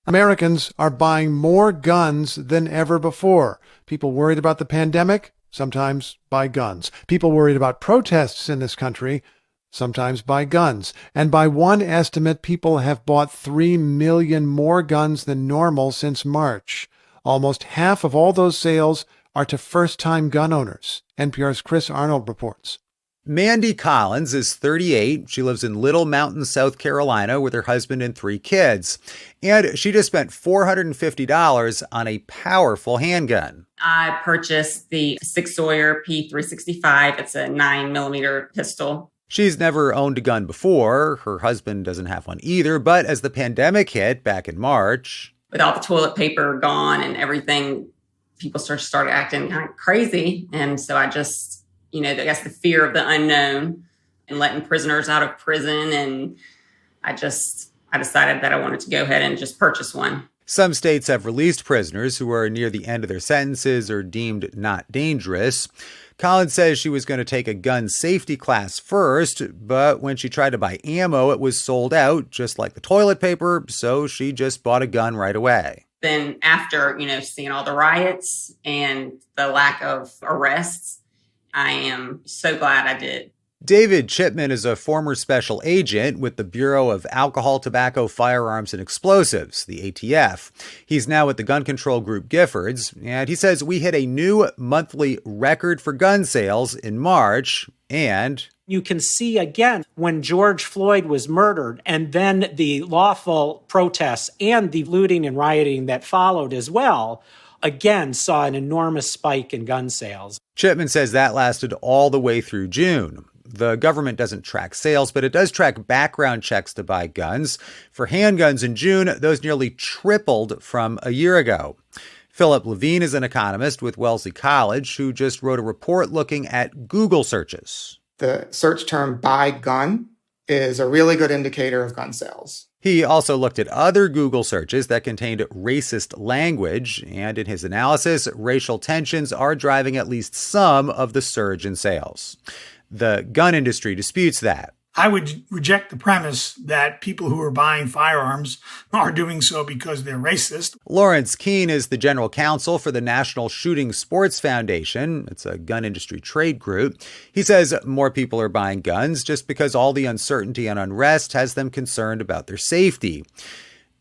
Americans are buying more guns than ever before. People worried about the pandemic sometimes buy guns. People worried about protests in this country sometimes buy guns. And by one estimate, people have bought 3 million more guns than normal since March. Almost half of all those sales are to first-time gun owners. NPR's Chris Arnold reports. Mandy Collins is 38. She lives in Little Mountain, South Carolina with her husband and 3 kids. And she just spent $450 on a powerful handgun. I purchased the Six Sawyer P365. It's a 9mm pistol. She's never owned a gun before. Her husband doesn't have one either. But as the pandemic hit back in March, with all the toilet paper gone and everything, people started acting kind of crazy. And so I just, I guess the fear of the unknown and letting prisoners out of prison. And I decided that I wanted to go ahead and just purchase one. Some states have released prisoners who are near the end of their sentences or deemed not dangerous. Collins says she was going to take a gun safety class first, but when she tried to buy ammo, it was sold out, just like the toilet paper, so she just bought a gun right away. Then after, seeing all the riots and the lack of arrests, I am so glad I did. David Chipman is a former special agent with the Bureau of Alcohol, Tobacco, Firearms, and Explosives, the ATF. He's now with the gun control group Giffords, and he says we hit a new monthly record for gun sales in March, and you can see again when George Floyd was murdered and then the lawful protests and the looting and rioting that followed as well, again saw an enormous spike in gun sales. Chipman says that lasted all the way through June. The government doesn't track sales, but it does track background checks to buy guns. For handguns in June, those nearly tripled from a year ago. Philip Levine is an economist with Wellesley College who just wrote a report looking at Google searches. The search term buy gun is a really good indicator of gun sales. He also looked at other Google searches that contained racist language, and in his analysis, racial tensions are driving at least some of the surge in sales. The gun industry disputes that. I would reject the premise that people who are buying firearms are doing so because they're racist. Lawrence Keene is the general counsel for the National Shooting Sports Foundation. It's a gun industry trade group. He says more people are buying guns just because all the uncertainty and unrest has them concerned about their safety.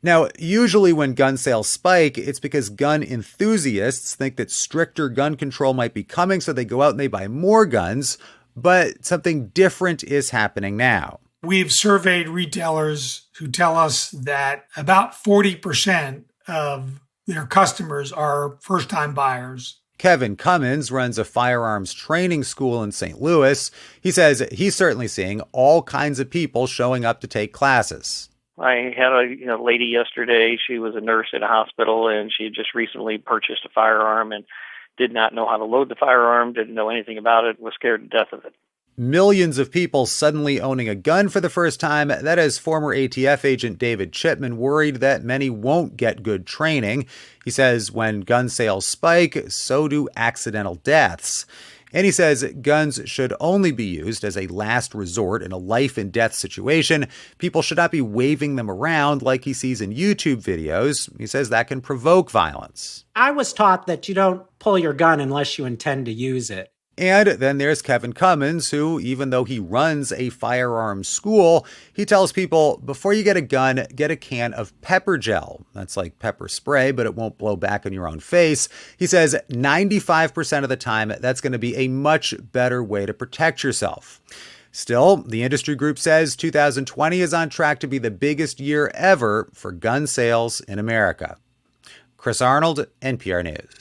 Now, usually when gun sales spike, it's because gun enthusiasts think that stricter gun control might be coming, so they go out and they buy more guns. But something different is happening now. We've surveyed retailers who tell us that about 40% of their customers are first-time buyers. Kevin Cummins runs a firearms training school in St. Louis. He says he's certainly seeing all kinds of people showing up to take classes. I had a lady yesterday. She was a nurse at a hospital, and she had just recently purchased a firearm and did not know how to load the firearm, didn't know anything about it, was scared to death of it. Millions of people suddenly owning a gun for the first time. That has former ATF agent David Chipman worried that many won't get good training. He says when gun sales spike, so do accidental deaths. And he says guns should only be used as a last resort in a life and death situation. People should not be waving them around like he sees in YouTube videos. He says that can provoke violence. I was taught that you don't pull your gun unless you intend to use it. And then there's Kevin Cummins, who, even though he runs a firearms school, he tells people, before you get a gun, get a can of pepper gel. That's like pepper spray, but it won't blow back in your own face. He says 95% of the time, that's going to be a much better way to protect yourself. Still, the industry group says 2020 is on track to be the biggest year ever for gun sales in America. Chris Arnold, NPR News.